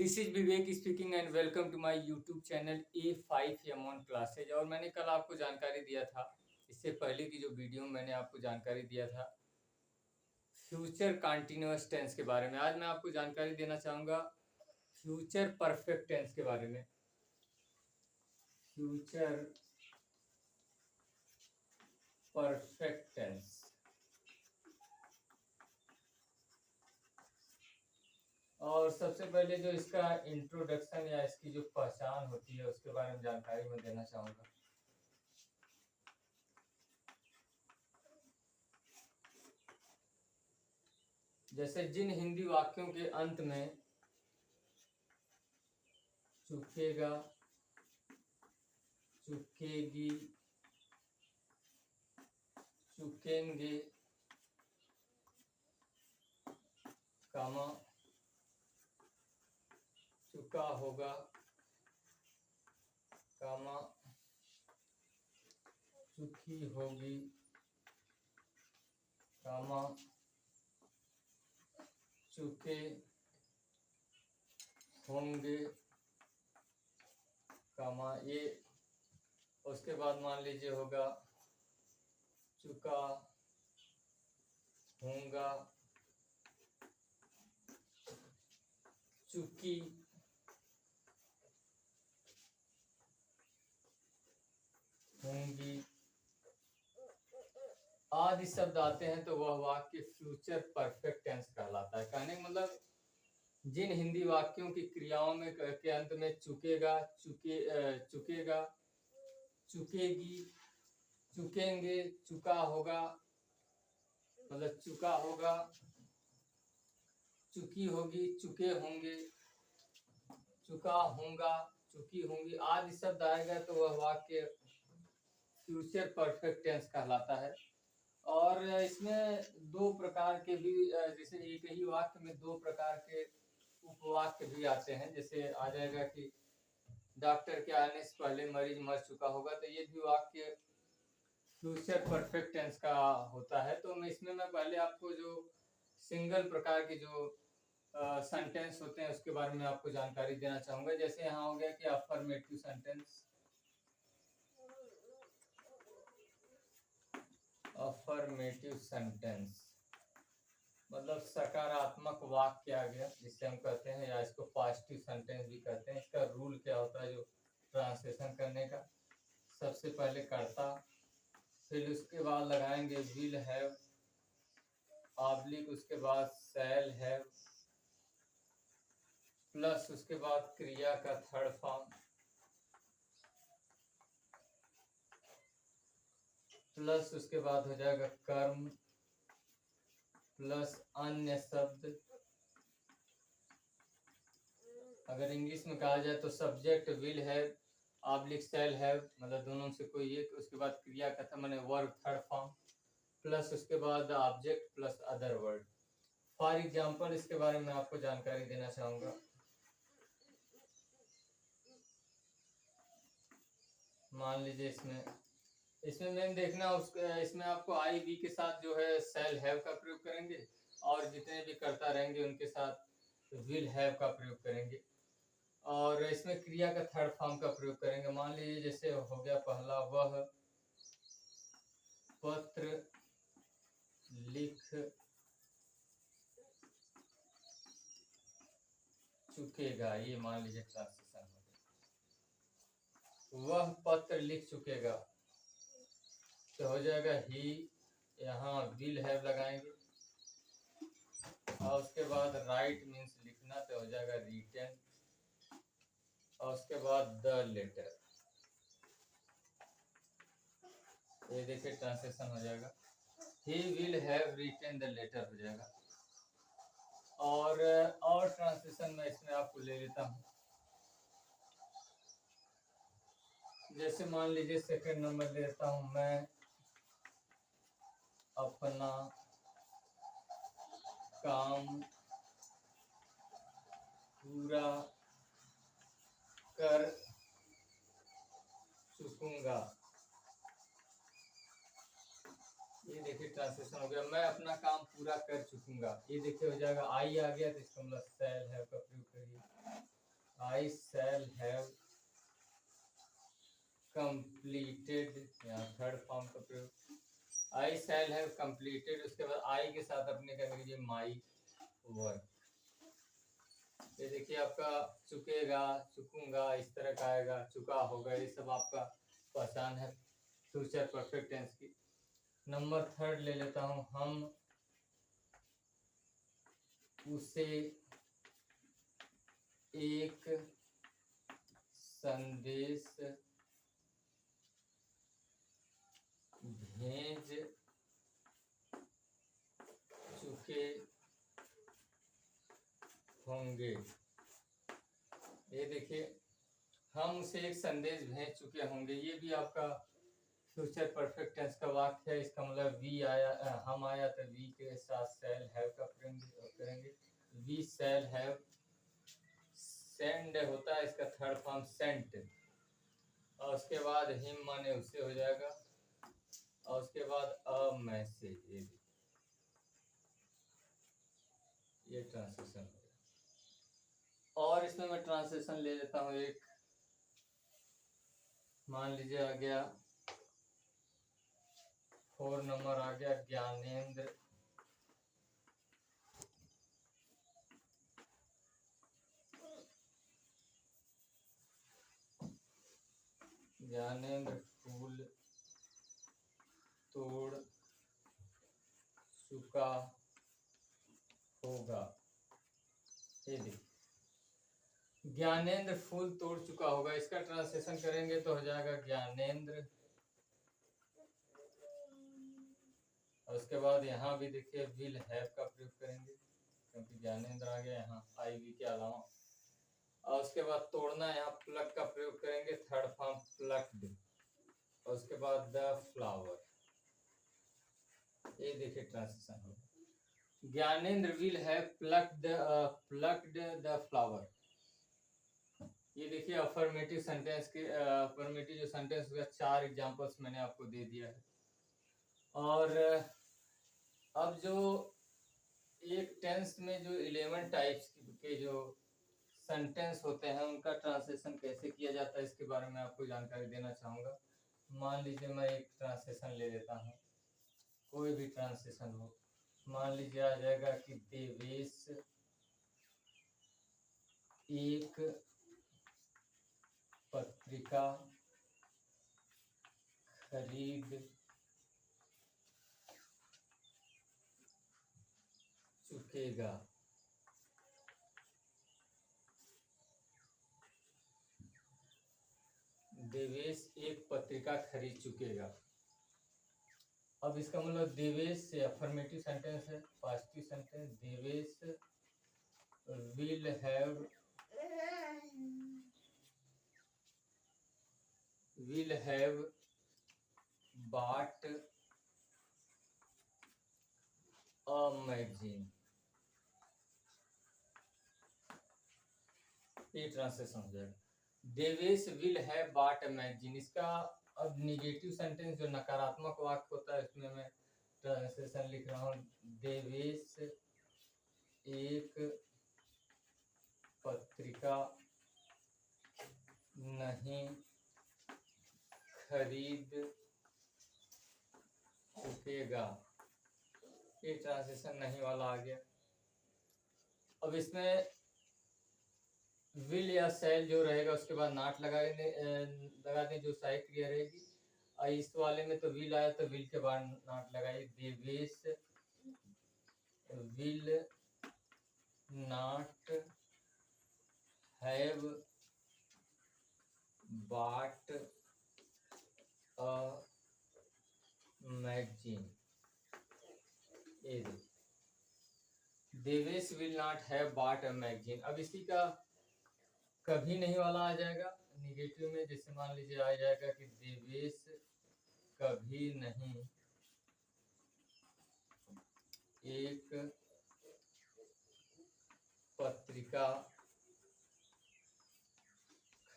This is Vivek speaking and welcome to my YouTube channel A5M1 classes. और मैंने कल आपको जानकारी दिया था, इससे पहले की जो वीडियो में मैंने आपको जानकारी दिया था फ्यूचर कंटिन्यूअस टेंस के बारे में। आज मैं आपको जानकारी देना चाहूँगा फ्यूचर परफेक्ट टेंस के बारे में। Future perfect tense. और सबसे पहले जो इसका इंट्रोडक्शन या इसकी जो पहचान होती है उसके बारे में जानकारी मैं देना चाहूँगा। जैसे जिन हिंदी वाक्यों के अंत में चुकेगा, चुकेगी, चुकेंगे, कामा, चुका होगा, कामा, चुकी होगी, कामा, चुके होंगे, कामा, ये उसके बाद मान लीजिए होगा चुका होगा, चुकी होंगी आदि शब्द आते हैं तो वह वाक्य फ्यूचर परफेक्ट टेंस कहलाता है। कहने का मतलब जिन हिंदी वाक्यों की क्रियाओं में के अंत में चुकेगा, चुकेगा, चुकेगी, चुकेंगे, चुका होगा, मतलब चुका होगा, चुकी होगी, चुके होंगे, चुका होगा, चुकी होंगी आदि शब्द आएगा तो वह वाक्य फ्यूचर परफेक्ट टेंस कहलाता है। और इसमें दो प्रकार के भी, जैसे एक ही वाक्य में दो प्रकार के उपवाक्य भी आते हैं। जैसे आ जाएगा कि डॉक्टर के आने से पहले मरीज मर चुका होगा, तो ये भी वाक्य फ्यूचर परफेक्ट टेंस का होता है। तो मैं पहले आपको जो सिंगल प्रकार के जो सेंटेंस होते हैं उसके बारे में आपको जानकारी देना चाहूंगा। जैसे यहाँ हो गया कि अफर्मेटिव सेंटेंस, अफर्मेटिव सेंटेंस मतलब सकारात्मक वाक्य आ गया, जिसे हम कहते हैं, या इसको पॉजिटिव सेंटेंस भी कहते हैं। इसका रूल क्या होता है जो ट्रांसलेशन करने का? सबसे पहले कर्ता, फिर उसके बाद लगाएंगे विल हैव, ऑब्लिक उसके बाद शैल हैव, प्लस उसके बाद क्रिया का थर्ड फॉर्म, प्लस उसके बाद हो जाएगा कर्म, प्लस अन्य शब्द। अगर इंग्लिश में कहा जाए तो subject will have, oblique shall have, मतलब दोनों से कोई एक। उसके बाद क्रिया का था मैंने वर्ब थर्ड फॉर्म, प्लस उसके बाद object plus other word. For example इसके बारे में आपको जानकारी देना चाहूंगा। मान लीजिए इसमें मैंने देखना इसमें आपको आई बी के साथ जो है शैल हैव का प्रयोग करेंगे, और जितने भी कर्ता रहेंगे उनके साथ विल हैव का प्रयोग करेंगे, और इसमें क्रिया का थर्ड फॉर्म का प्रयोग करेंगे। मान लीजिए जैसे हो गया पहला, वह पत्र लिख चुकेगा, ये मान लीजिए ट्रांसलेशन हो गया। वह पत्र लिख चुकेगा तो हो जाएगा ही, यहाँ विल हैव लगाएंगे, और उसके बाद राइट मीन्स लिखना, तो हो जाएगा रिटन, और उसके बाद द लेटर। ये देखिए ट्रांसलेशन हो जाएगा, he will have written the letter हो जाएगा। और ट्रांसलेशन में इसमें आपको ले लेता हूँ। जैसे मान लीजिए सेकंड नंबर लेता हूँ, मैं अपना काम पूरा कर चुकूंगा। ये देखिए ट्रांसलेशन हो गया, मैं अपना काम पूरा कर चुकूंगा। ये देखिए हो जाएगा आई आ गया, तो इसका मतलब शैल हैव का प्रयोग करिए। आई शैल हैव कंप्लीटेड, यहाँ थर्ड फॉर्म का प्रयोग, आई शैल हैव कंप्लीटेड, उसके बाद आई के साथ अपने कर लीजिए माई वर्क। ये देखिए आपका चुकेगा, चुकूंगा, इस तरह का आएगा, चुका होगा, ये सब आपका पहचान है फ्यूचर परफेक्ट टेंस की। नंबर थर्ड ले लेता हूं, हम उसे एक संदेश भेज चुके होंगे। ये देखिए, हम उसे एक संदेश भेज चुके होंगे, ये भी आपका फ्यूचर परफेक्ट टेंस का वाक्य है। इसका मतलब वी आया, हम आया तो वी के साथ शैल हैव का प्रयोग करेंगे। वी शैल हैव सेंड होता है, इसका थर्ड फॉर्म सेंट, और उसके बाद हिम माने उससे हो जाएगा, और उसके बाद अ मैसेज, ये ट्रांसलेशन हो गया। और इसमें मैं ट्रांसलेशन ले लेता हूँ एक, मान लीजिए आ गया 4 नंबर आ गया, ज्ञानेंद्र फूल तोड़ चुका होगा। ये देखिए, ज्ञानेंद्र फूल तोड़ चुका होगा, इसका ट्रांसलेशन करेंगे तो हो जाएगा ज्ञानेंद्र, और उसके बाद यहाँ भी देखिए विल हैव का प्रयोग करेंगे, क्योंकि ज्ञानेंद्र आ गया यहाँ आई वी के अलावा, और उसके बाद तोड़ना, यहाँ प्लक का प्रयोग करेंगे, थर्ड फॉर्म प्लक्ड, और उसके बाद द फ्लावर। ये देखिए ट्रांसलेशन हो, Gyanendra will have plucked the flower. ये देखिए अफर्मेटिव सेंटेंस के अफर्मेटिव जो सेंटेंस का 4 एग्जांपल्स मैंने आपको दे दिया है। और अब जो एक टेंस में जो 11 टाइप्स के जो सेंटेंस होते हैं उनका ट्रांसलेशन कैसे किया जाता है, इसके बारे में आपको जानकारी देना चाहूँगा। मान लीजिए मैं एक ट्रांसलेशन ले लेता हूँ, कोई भी ट्रांसलेशन हो, मान लीजिए आ जाएगा कि देवेश एक पत्रिका खरीद चुकेगा। देवेश एक पत्रिका खरीद चुकेगा। अब इसका मतलब देवेश से अफर्मेटिव सेंटेंस है, positive sentence, Devesh will have bought a magazine। ये ट्रांसलेशन हो जाएगा, Devesh will have bought a magazine। इसका अब निगेटिव सेंटेंस जो नकारात्मक वाक्य होता है, इसमें मैं ट्रांसलेशन लिख रहा हूँ, देवेश एक पत्रिका नहीं खरीद चुकेगा। ये ट्रांसलेशन नहीं वाला आ गया। अब इसमें विल या शैल जो रहेगा उसके बाद नॉट लगा दें जो सहायक क्रिया रहेगी। इस वाले में तो विल आया तो विल के बाद नॉट लगाइए, Devesh will not have bought a magazine। Devesh will not have bought a magazine। अब इसी का कभी नहीं वाला आ जाएगा निगेटिव में, जैसे मान लीजिए आ जाएगा कि देवेश कभी नहीं एक पत्रिका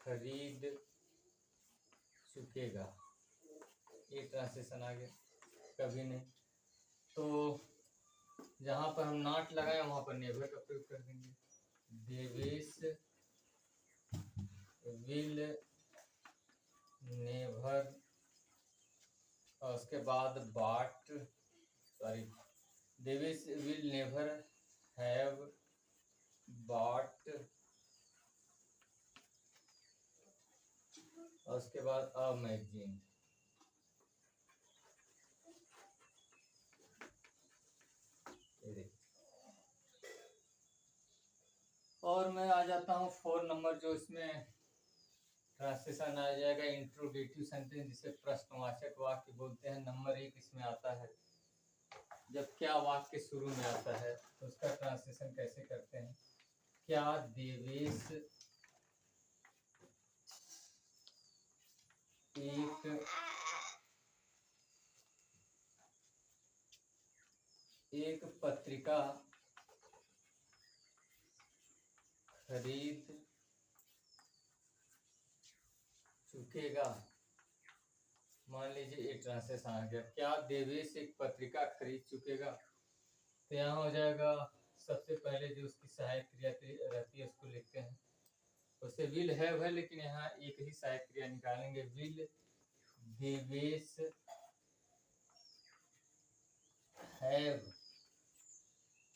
खरीद चुकेगा। ये ट्रांसलेशन आ गया, कभी नहीं। तो जहाँ पर हम नॉट लगाए वहाँ पर नेवर का प्रयोग कर देंगे, देवेश विल नेवर, और उसके बाद बाट, sorry, Devesh will never have bought, और उसके बाद अ मैगजीन। और मैं आ जाता हूँ 4 नंबर, जो इसमें ट्रांसलेशन आ जाएगा इंट्रोगेटिव सेंटेंस, जिसे प्रश्नवाचक वाक्य बोलते हैं। नंबर 1 इसमें आता है, जब क्या वाक्य शुरू में आता है तो उसका ट्रांसलेशन कैसे करते हैं। क्या देवेश एक पत्रिका खरीद चुकेगा। मान लीजिए एक ट्रांसलेशन आ गया, क्या देवेश एक पत्रिका खरीद चुकेगा। तो यहाँ हो जाएगा, सबसे पहले जो उसकी सहायक क्रिया रहती है उसको लिखते हैं। उससे विल हैव है, लेकिन यहाँ एक ही सहायक क्रिया निकालेंगे, विल देवेश हैव,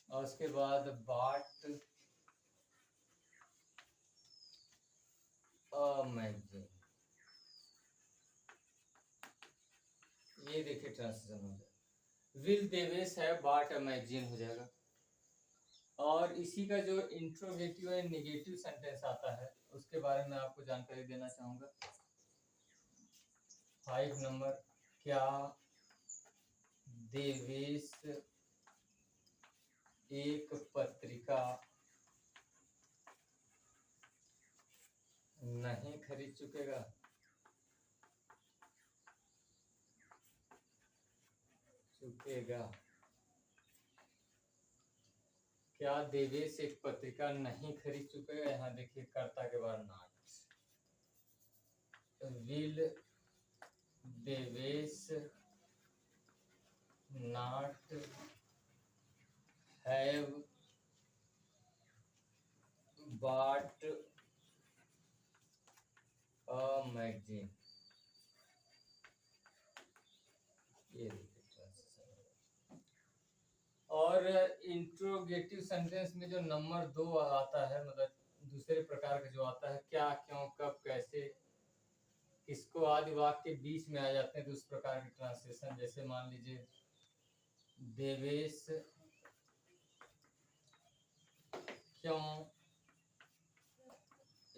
और उसके बाद बाट अ मैगजीन। ये देखिए ट्रांसलेशन हो जाएगा, will Devesh have bought a magazine हो जाएगा। और इसी का जो इंट्रोगेटिव एंड नेगेटिव सेंटेंस आता है उसके बारे में आपको जानकारी देना चाहूंगा। 5 नंबर, क्या देवेश एक पत्रिका नहीं खरीद चुकेगा। क्या देवेश एक पत्रिका नहीं खरीद चुकेगा। यहाँ देखिए कर्ता के बाद not, will Devesh not have bought a magazine. ये और इंट्रोगेटिव सेंटेंस में जो नंबर 2 आता है, मतलब दूसरे प्रकार का जो आता है, क्या, क्यों, कब, कैसे, इसको आदि वाक्य के बीच में आ जाते हैं, तो उस प्रकार के ट्रांसलेशन। जैसे मान लीजिए, देवेश क्यों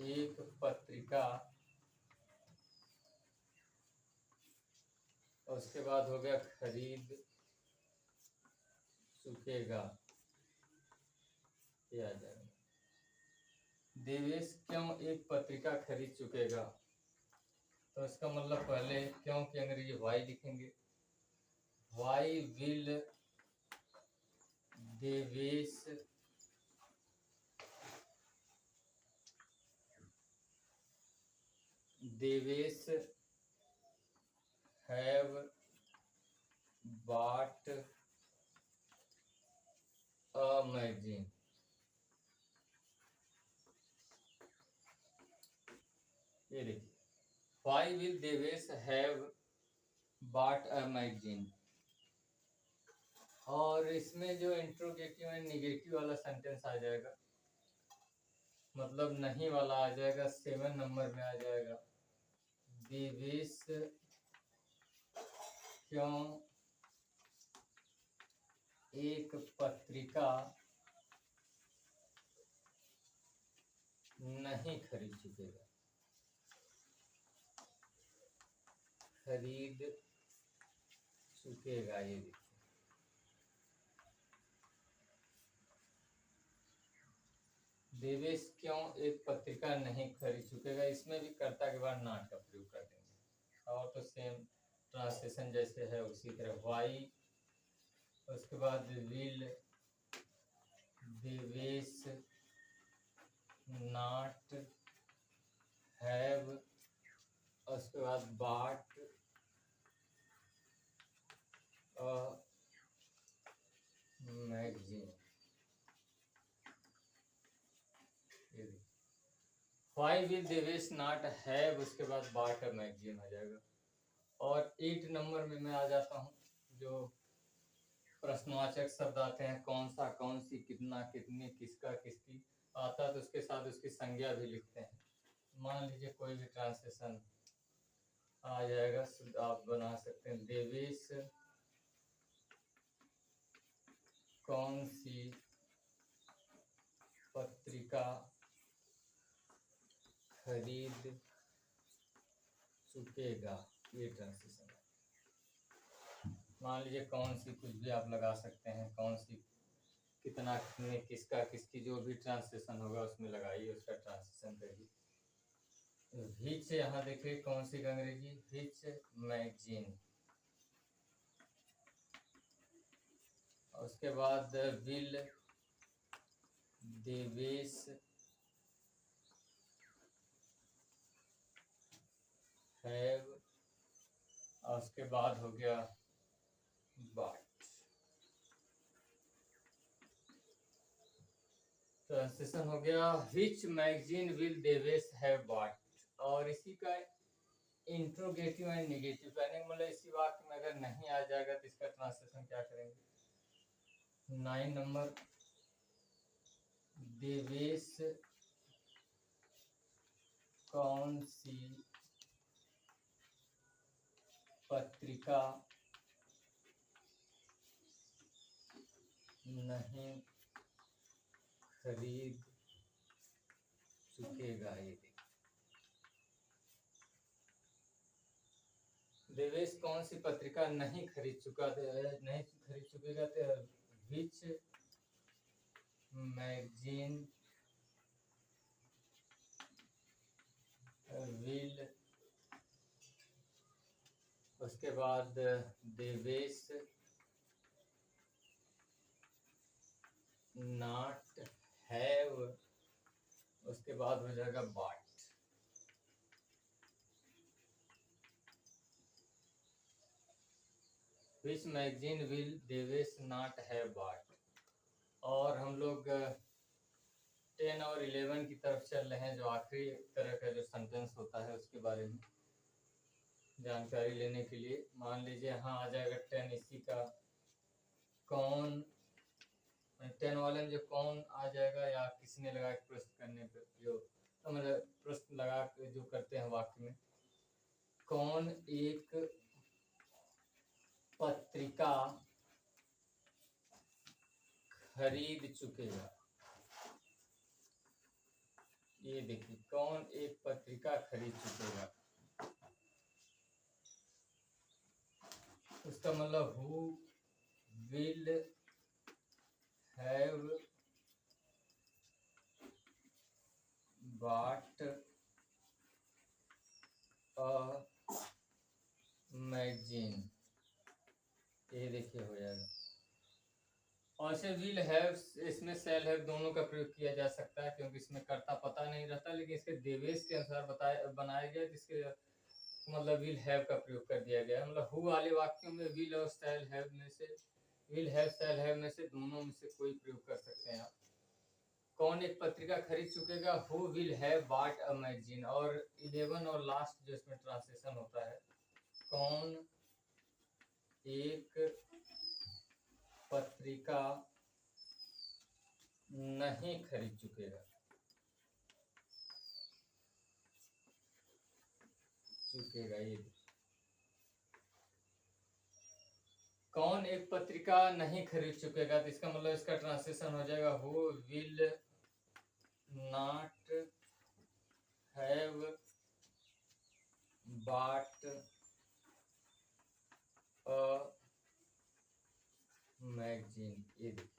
एक पत्रिका, और उसके बाद हो गया खरीद चुकेगा। ये आ जाएगा, देवेश क्यों एक पत्रिका खरीद चुकेगा। तो इसका मतलब पहले क्यों की अंग्रेजी वाई लिखेंगे, why will Devesh have bought a magazine. ये देखिए, why will Devesh have bought a magazine. और इसमें जो इंट्रोगेटिव एंड नेगेटिव वाला सेंटेंस आ जाएगा, मतलब नहीं वाला आ जाएगा, 7 नंबर में आ जाएगा, देवेश क्यों एक पत्रिका नहीं खरीद चुकेगा। खरीद चुकेगा, ये देखिए, देवेश क्यों एक पत्रिका नहीं खरीद चुकेगा। इसमें भी कर्ता के बाद नॉट का प्रयोग कर देंगे, और तो सेम ट्रांसलेशन जैसे है उसी तरह, वाई, उसके बाद विल देवेश नॉट हैव, उसके बाद bought a magazine. Why will Devesh not have, उसके बाद बाट अ मैगजीन हो जाएगा। और 8 नंबर में मैं आ जाता हूँ, जो प्रश्नवाचक शब्द आते हैं, कौन सा, कौन सी, कितना, कितनी, किसका, किसकी आता है तो उसके साथ उसकी संज्ञा भी लिखते हैं। मान लीजिए कोई भी ट्रांसलेशन आ जाएगा, आप बना सकते हैं देवेश कौन सी पत्रिका खरीद चुकेगा, ये ट्रांसलेशन। मान लीजिए कौन सी, कुछ भी आप लगा सकते हैं, कौन सी, कितना, कितने, किसका, किसकी, जो भी ट्रांसलेशन होगा उसमें लगाइए, उसका ट्रांसलेशन करिए। विच, यहाँ देखिए कौन सी का अंग्रेजी, विच मैगजीन। उसके बाद विल देवेश हैव, और उसके बाद हो गया बाट। ट्रांसलेशन हो गया विच magazine will Devesh have bought. और इसी का इंट्रोगेटिव एंड नेगेटिव कहने का मतलब इसी वाक्य में अगर नहीं आ जाएगा तो इसका ट्रांसलेशन क्या करेंगे। 9 नंबर, देवेश कौन सी पत्रिका नहीं खरीद चुकेगा। ये देवेश कौन सी पत्रिका नहीं खरीद चुकेगा तो विच मैगजीन विल, उसके बाद देवेश नॉट हैव, उसके बाद हो जाएगा बाट। Which magazine will Devesh not have bought. और हम लोग 10 और 11 की तरफ चल रहे हैं, जो आखिरी तरह का जो सेंटेंस होता है उसके बारे में जानकारी लेने के लिए। मान लीजिए यहाँ आ जाएगा 10, इसी का कौन, 10 वाले में जो कौन आ जाएगा या किसने लगा के प्रश्न करने पे जो मतलब प्रश्न लगा के जो करते हैं वाक्य में, कौन एक पत्रिका खरीद चुकेगा। ये देखिए कौन एक पत्रिका खरीद चुकेगा, उसका मतलब who will have bought a magazine। ये देखिए हो जाएगा। और से विल हैव, इसमें सेल हैव दोनों का प्रयोग किया जा सकता है, क्योंकि इसमें कर्ता पता नहीं रहता, लेकिन इसके देवेश के अनुसार बनाया गया, जिसके मतलब विल हैव का प्रयोग कर दिया गया। मतलब हु वाले वाक्यों में विल और सेल हैव में से, विल हैव सेल हैव में से दोनों में से कोई प्रयोग कर सकते हैं आप। कौन एक पत्रिका खरीद चुकेगा, who will have bought a magazine. और 11 और लास्ट जो इसमें ट्रांसलेशन होता है, कौन एक पत्रिका नहीं खरीद चुकेगा, ये कौन एक पत्रिका नहीं खरीद चुकेगा, तो इसका मतलब इसका ट्रांसलेशन हो जाएगा who will not have bought a magazine. ये देखिए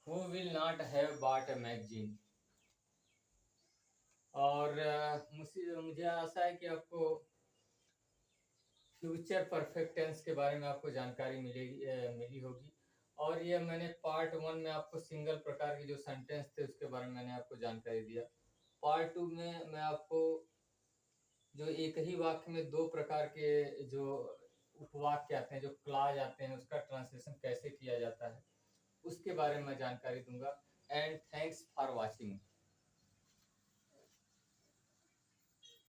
who will not have bought a magazine. और मुझे आशा है कि आपको फ्यूचर परफेक्ट टेंस के बारे में आपको जानकारी मिली होगी। और ये मैंने पार्ट 1 में आपको सिंगल प्रकार के जो सेंटेंस थे उसके बारे में मैंने आपको जानकारी दिया। पार्ट 2 में मैं आपको जो एक ही वाक्य में 2 प्रकार के जो उपवाक्य आते हैं, जो क्लॉज आते हैं, उसका ट्रांसलेशन कैसे किया जाता है उसके बारे में मैं जानकारी दूंगा। and thanks for watching.